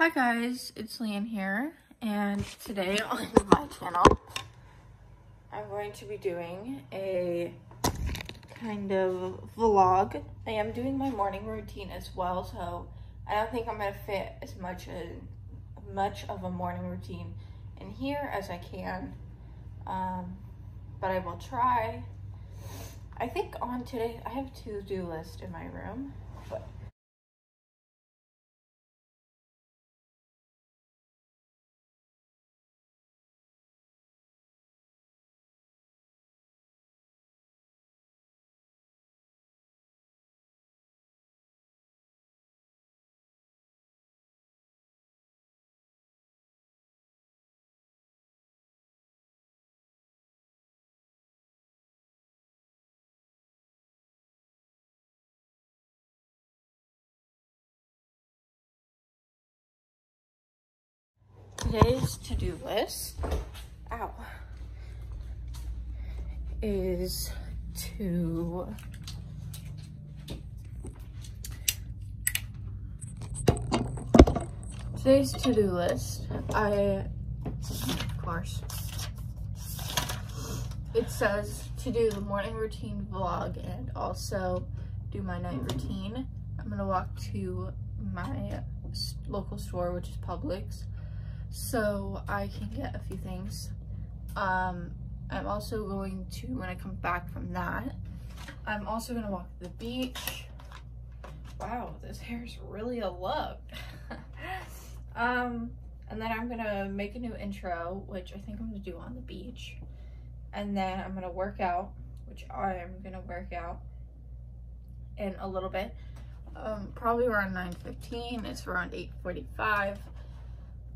Hi guys, it's Leanne here, and today on my channel, I'm going to be doing a kind of vlog. I am doing my morning routine as well, so I don't think I'm going to fit as much of a morning routine in here as I can, but I will try. I think on today, I have a to-do list in my room, but today's to-do list, is to today's to-do list. Of course, it says to do the morning routine vlog and also do my night routine. I'm gonna walk to my local store, which is Publix, so I can get a few things. I'm also going to, when I come back from that, I'm also gonna walk to the beach. Wow, this hair's really a look. And then I'm gonna make a new intro, which I think I'm gonna do on the beach. And then I'm gonna work out, which I am gonna work out in a little bit. Probably around 9:15, it's around 8:45.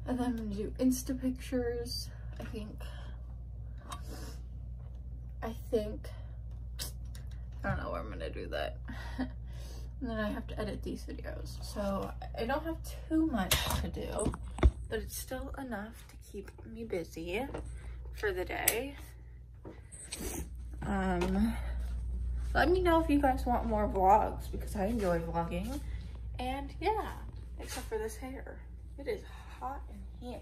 And then I'm gonna do Insta pictures, I don't know where I'm gonna do that. And then I have to edit these videos. So I don't have too much to do, but it's still enough to keep me busy for the day. Let me know if you guys want more vlogs, because I enjoy vlogging. And yeah, except for this hair. It is hot in here.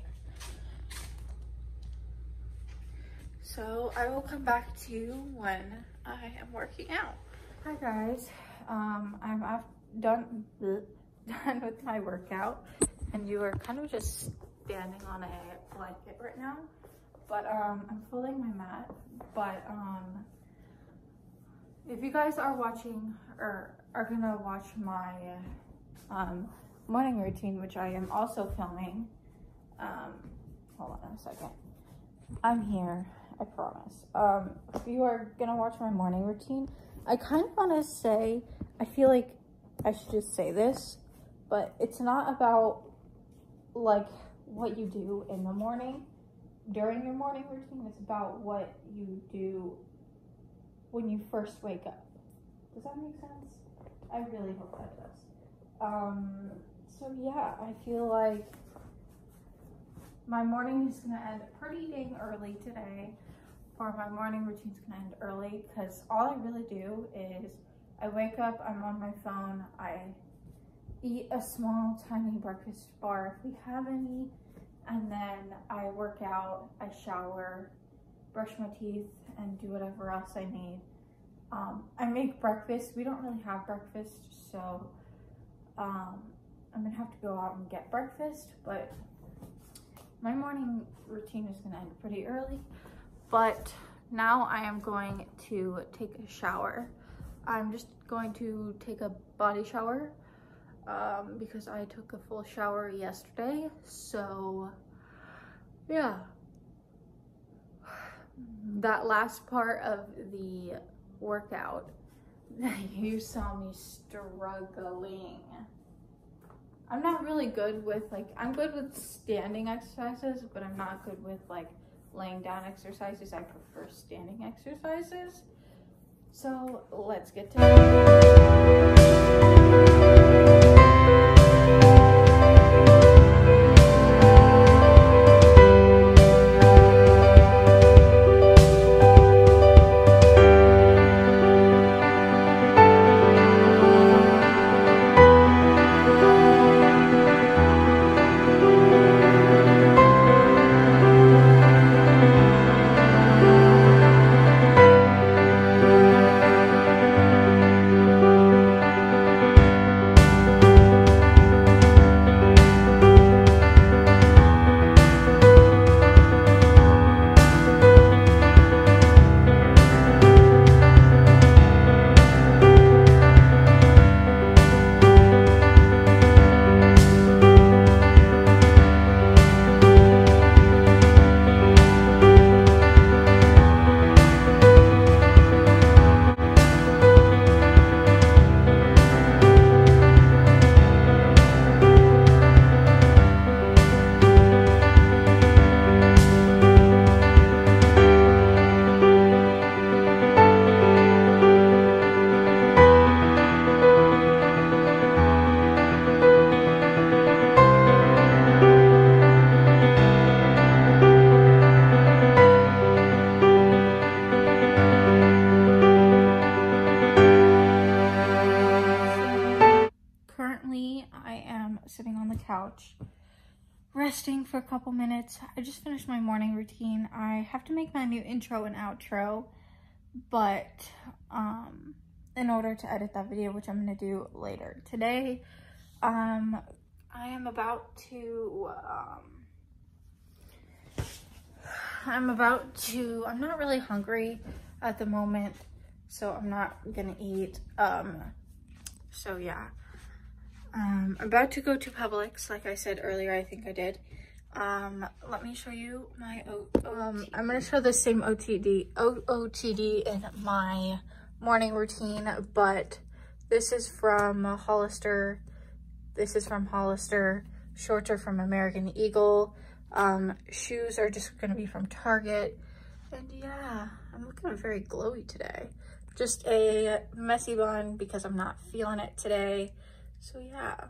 So I will come back to you when I am working out. Hi guys, I'm done with my workout, and you are kind of just standing on a blanket right now. But I'm folding my mat. But if you guys are watching or are gonna watch my morning routine, which I am also filming, hold on a second. I'm here, I promise. If you are gonna watch my morning routine, I kind of want to say, I feel like I should just say this, but it's not about like what you do in the morning during your morning routine. It's about what you do when you first wake up. Does that make sense? I really hope that does. So yeah, I feel like my morning is gonna end pretty dang early today, or my morning routine's gonna end early, because all I really do is I wake up, I'm on my phone, I eat a small tiny breakfast bar if we have any, and then I work out, I shower, brush my teeth, and do whatever else I need. I make breakfast. We don't really have breakfast, so I'm gonna have to go out and get breakfast, but my morning routine is gonna end pretty early. But now I am going to take a shower. I'm just going to take a body shower because I took a full shower yesterday. So yeah, that last part of the workout, you saw me struggling. I'm not really good with, like, I'm good with standing exercises, but I'm not good with like laying down exercises. I prefer standing exercises. So let's get to sitting on the couch, resting for a couple minutes. I just finished my morning routine. I have to make my new intro and outro, but in order to edit that video, which I'm gonna do later today, I'm not really hungry at the moment, so I'm not gonna eat. So yeah, I'm about to go to Publix, like I said earlier. I think I did. Let me show you my I'm gonna show the same OOTD in my morning routine, but this is from Hollister. Shorts are from American Eagle. Shoes are just gonna be from Target. And yeah, I'm looking very glowy today. Just a messy bun because I'm not feeling it today. So yeah,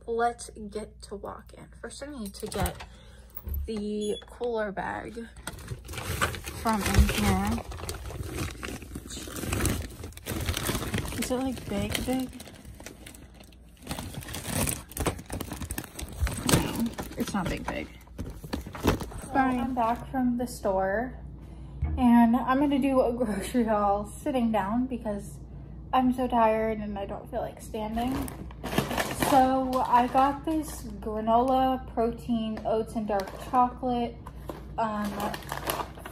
let's get to walking. First, I need to get the cooler bag from in here. Is it like big? No, it's not big. So I'm back from the store and I'm gonna do a grocery haul sitting down because I'm so tired and I don't feel like standing. So I got this granola protein oats and dark chocolate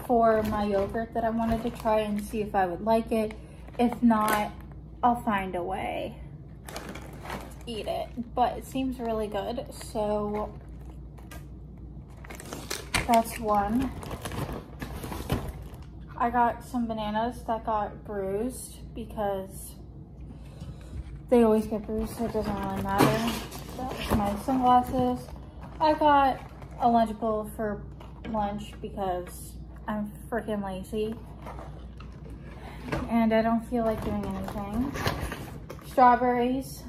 for my yogurt that I wanted to try and see if I would like it. If not, I'll find a way to eat it, but it seems really good, so that's one. I got some bananas that got bruised because they always get bruised, so it doesn't really matter. That's my sunglasses. I got a Lunchable for lunch because I'm freaking lazy and I don't feel like doing anything. Strawberries,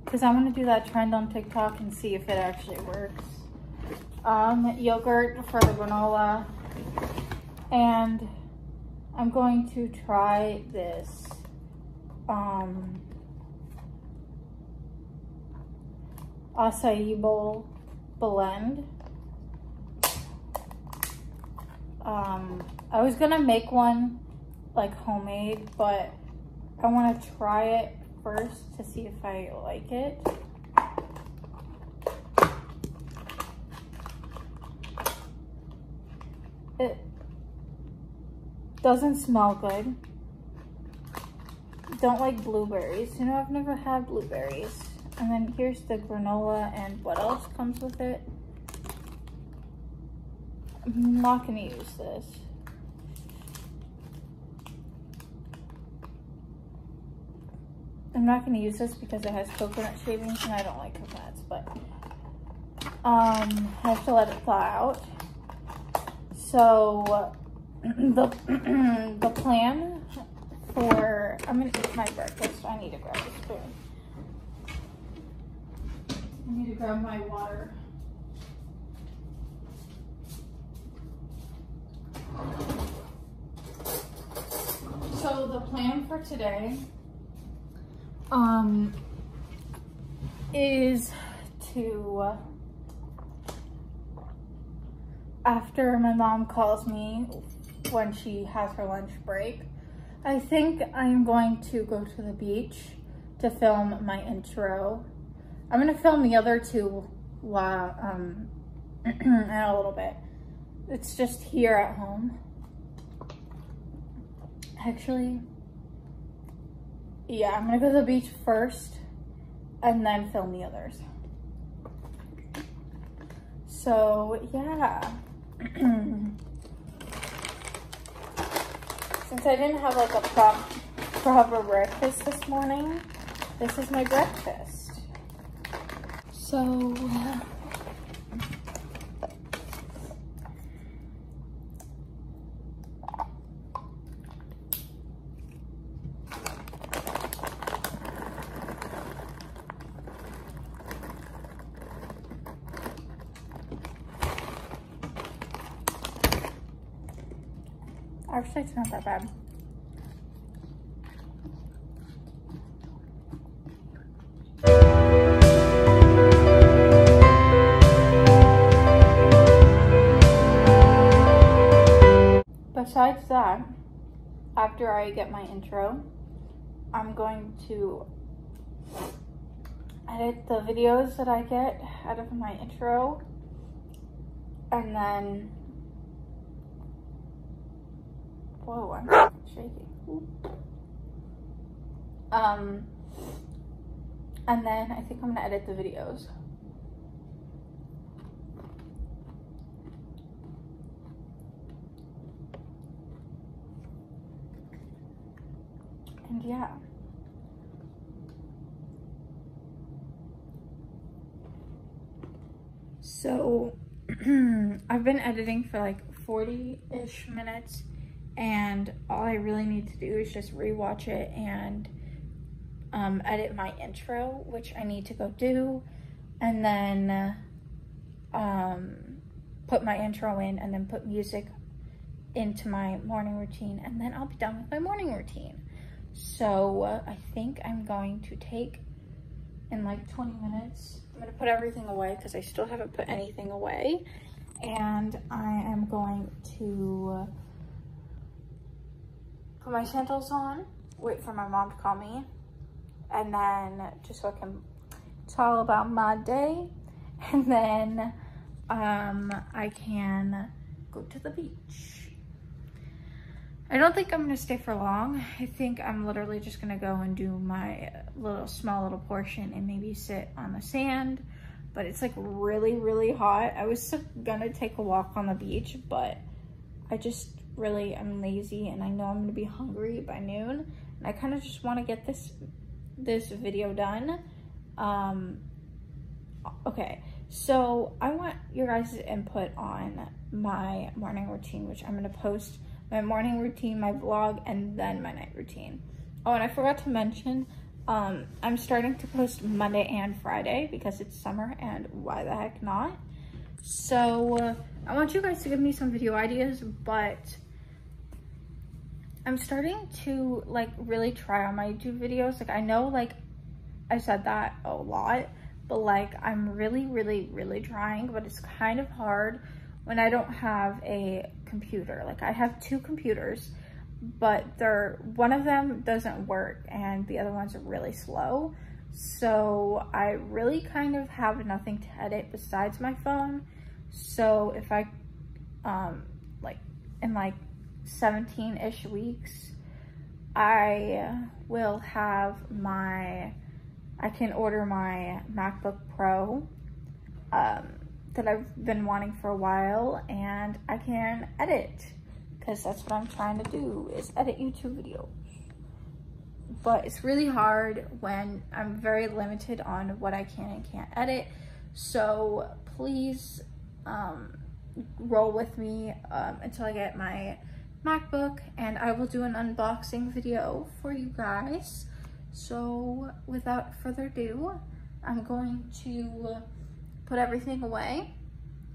because I'm gonna do that trend on TikTok and see if it actually works. Yogurt for the granola, and I'm going to try this acai bowl blend. I was gonna make one like homemade, but I want to try it first to see if I like it. It doesn't smell good. Don't like blueberries. You know, I've never had blueberries. And then here's the granola, and what else comes with it? I'm not gonna use this. I'm not gonna use this because it has coconut shavings and I don't like coconuts, but I have to let it thaw out. So the plan for, I'm gonna eat my breakfast. I need to grab a spoon. I need to grab my water. So the plan for today is to, after my mom calls me when she has her lunch break, I think I'm going to go to the beach to film my intro. I'm gonna film the other two while in a little bit. It's just here at home. Actually, yeah, I'm gonna go to the beach first and then film the others. So yeah. Since I didn't have like a proper breakfast this morning, this is my breakfast. So actually, it's not that bad. after I get my intro, I'm going to edit the videos that I get out of my intro, and then, whoa, I'm shaking. And then I think I'm gonna edit the videos. And yeah. So I've been editing for like 40-ish minutes, and all I really need to do is just rewatch it and edit my intro, which I need to go do, and then put my intro in, and then put music into my morning routine, and then I'll be done with my morning routine. So I think I'm going to take, in like 20 minutes, I'm gonna put everything away because I still haven't put anything away, and I am going to put my sandals on, wait for my mom to call me, and then just so I can tell about my day, and then I can go to the beach. I don't think I'm gonna stay for long. I think I'm literally just gonna go and do my small little portion and maybe sit on the sand, but it's like really hot. I was gonna take a walk on the beach, but I just really am lazy, and I know I'm gonna be hungry by noon, and I kind of just want to get this video done. Okay, so I want your guys' input on my morning routine, which I'm gonna post my morning routine, my vlog, and then my night routine. Oh, and I forgot to mention, I'm starting to post Monday and Friday because it's summer, and why the heck not? So I want you guys to give me some video ideas, but I'm starting to like really try on my YouTube videos. Like, I know, like, I said that a lot, but like I'm really trying, but it's kind of hard when I don't have a computer. Like, I have 2 computers, but one of them doesn't work and the other ones are really slow. So I really kind of have nothing to edit besides my phone. So if I, like in like 17-ish weeks, I will have I can order my MacBook Pro, that I've been wanting for a while, and I can edit, because that's what I'm trying to do, is edit YouTube videos. But it's really hard when I'm very limited on what I can and can't edit. So please roll with me until I get my MacBook, and I will do an unboxing video for you guys. So without further ado, I'm going to put everything away,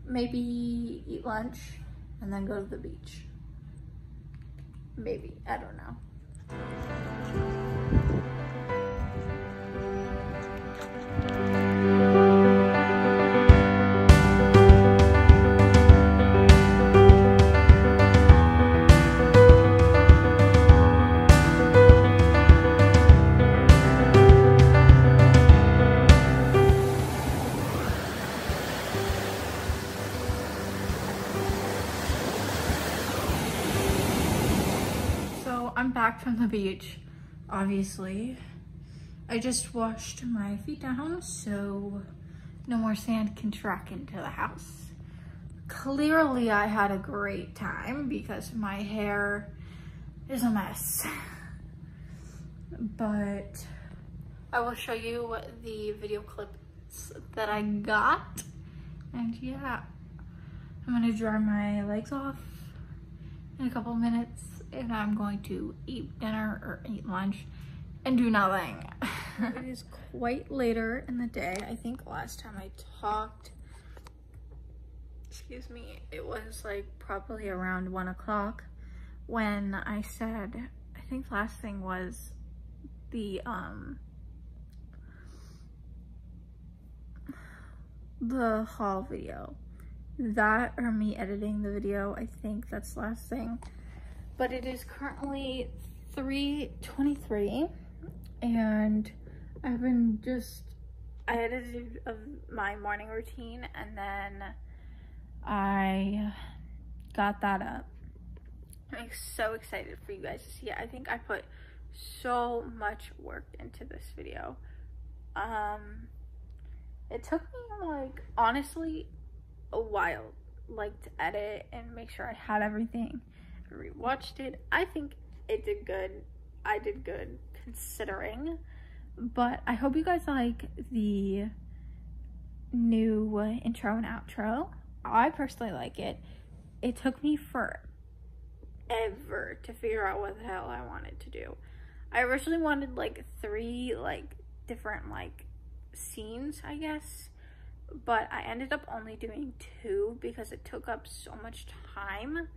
maybe eat lunch, and then go to the beach. Maybe, I don't know. I'm back from the beach, obviously. I just washed my feet down, so no more sand can track into the house. Clearly, I had a great time because my hair is a mess. But I will show you the video clips that I got. And yeah, I'm gonna dry my legs off in a couple minutes, and I'm going to eat dinner or eat lunch and do nothing. It is quite later in the day. I think last time I talked, excuse me, it was like probably around 1 o'clock when I said, I think last thing was the haul video. That or me editing the video, I think that's the last thing. but it is currently 3:23 and I've been I edited my morning routine and then I got that up. I'm so excited for you guys to see it. I think I put so much work into this video. It took me like honestly a while like to edit and make sure I had everything. I rewatched it. I think it did good. I did good considering, but I hope you guys like the new intro and outro. I personally like it. It took me forever to figure out what the hell I wanted to do. I originally wanted like 3 like different like scenes, I guess, but I ended up only doing 2 because it took up so much time.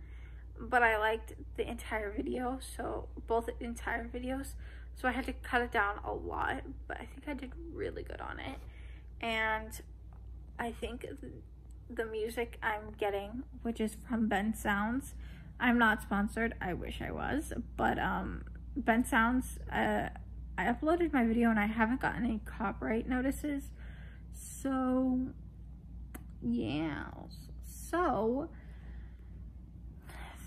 But I liked the entire video, so both entire videos, so I had to cut it down a lot, but I think I did really good on it. And I think the music I'm getting, which is from Ben Sounds, I'm not sponsored, I wish I was, but Ben Sounds, I uploaded my video and I haven't gotten any copyright notices, so yeah. So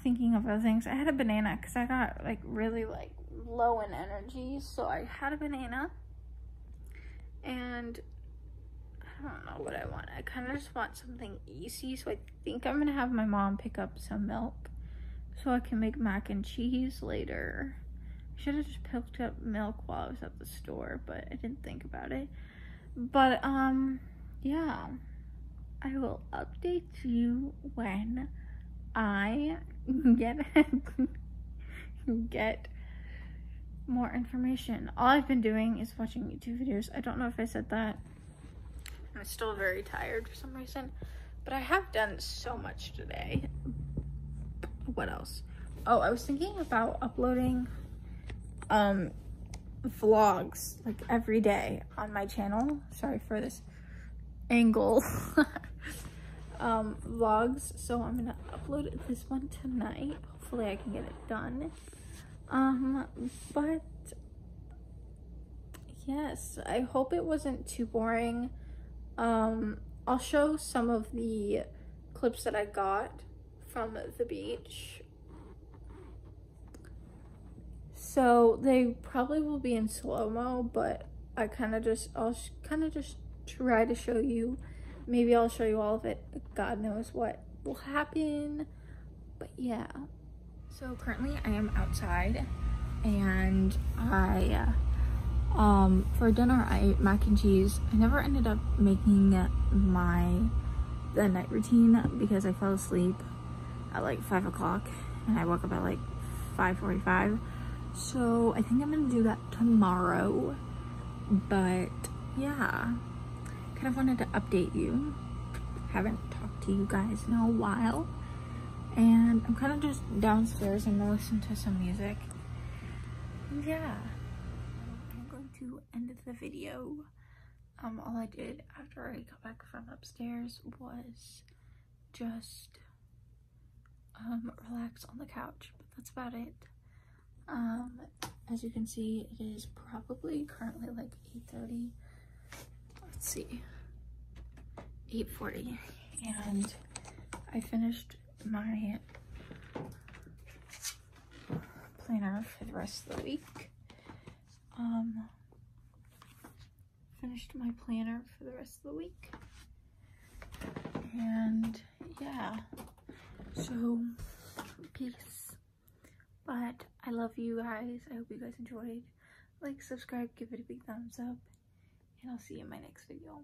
thinking of other things, I had a banana because I got like really like low in energy, so I had a banana and I don't know what I want. I kind of just want something easy, so I think I'm gonna have my mom pick up some milk so I can make mac and cheese later. I should have just picked up milk while I was at the store, but I didn't think about it. But yeah, I will update you when I get more information. All I've been doing is watching YouTube videos. I don't know if I said that. I'm still very tired for some reason, but I have done so much today. What else? Oh, I was thinking about uploading vlogs like every day on my channel. Sorry for this angle. Vlogs, so I'm gonna upload this one tonight. Hopefully I can get it done. But yes, I hope it wasn't too boring. I'll show some of the clips that I got from the beach, so they probably will be in slow-mo, but I'll kind of just try to show you. Maybe I'll show you all of it. God knows what will happen, but yeah. So currently I am outside and for dinner I ate mac and cheese. I never ended up making the night routine because I fell asleep at like 5 o'clock and I woke up at like 5:45. So I think I'm gonna do that tomorrow, but yeah. Kind of wanted to update you. Haven't talked to you guys in a while, and I'm kind of just downstairs and gonna listen to some music. Yeah, I'm going to end the video. All I did after I got back from upstairs was just relax on the couch, but that's about it. As you can see, it is probably currently like 8:30. Let's see, 8:40, and I finished my planner for the rest of the week. And yeah, so peace. But I love you guys. I hope you guys enjoyed. Like, subscribe, give it a big thumbs up, and I'll see you in my next video.